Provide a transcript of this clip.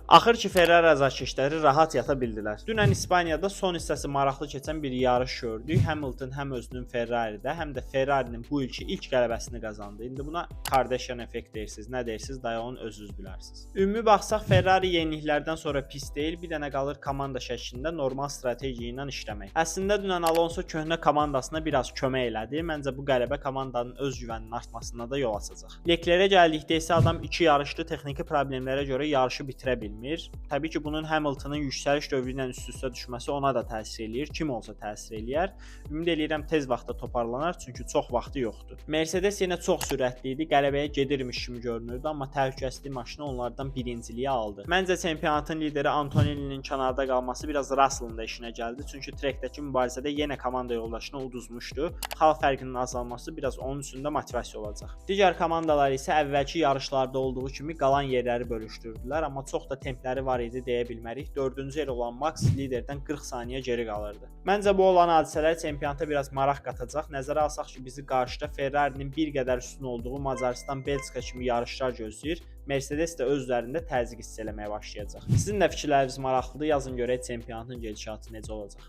Axır ki Ferrari azarkeşləri rahat yata bildilər. Dünən İspaniyada son hissəsi maraqlı keçən bir yarış gördük. Hamilton həm özünün Ferrari'də, həm də Ferrari'nin bu ilki ilk qələbəsini qazandı. İndi buna Kardashian effekt deyirsiniz, nə deyirsiniz, dayı onu özünüz bilərsiniz. Ümumi baxsaq Ferrari yeniliklərdən sonra pis deyil, bir dənə qalır komanda şəklində normal strategiya ilə işləmək. Əslində dünən Alonso köhnə komandasına biraz kömək elədi. Məncə bu qələbə komandanın öz güvəninin artmasına da yol açacaq. Leclerc'ə gəldikdə isə adam 2 yarışda texniki problemlərə görə yarışı bitirə bilmir. Təbii ki, bunun Hamilton'ın yüksəliş dövrü ilə üst-üstə düşməsi ona da təsir eləyir. Kim olsa təsir eləyər. Ümid eləyirəm tez vaxtda toparlanar, çünki çox vaxtı yoxdur. Mercedes yenə çox sürətli idi, qələbəyə gedirmiş kimi görünürdü, amma təhlükəsizlik maşını onlardan birinciliyi aldı. Məncə çempionatın lideri Antonelli'nin kənarda qalması biraz Russell'ın da işinə gəldi, çünki trekdəki mübarizədə yenə komanda yoldaşına uduzmuşdu. Xal fərqinin azalması biraz onun üçün də motivasiya olacaq. Digər komandalar isə əvvəlki yarışlarda olduğu kimi qalan yerləri bölüşdürdülər, amma çox da templəri var idi deyə bilmərik. 4-cü yer olan Max liderdən 40 saniyə geri qalırdı. Məncə bu olan hadisələr çempionata biraz maraq qatacaq. Nəzərə alsaq ki, bizi qarşıda Ferrari'nin bir qədər üstün olduğu Macaristan, Belçika kimi yarışlar gözləyir. Mercedes də özlərində təzyiq hiss eləməyə başlayacaq. Sizin də fikirləriniz maraqlıdır. Yazın görək çempionatın gedişatı necə olacaq.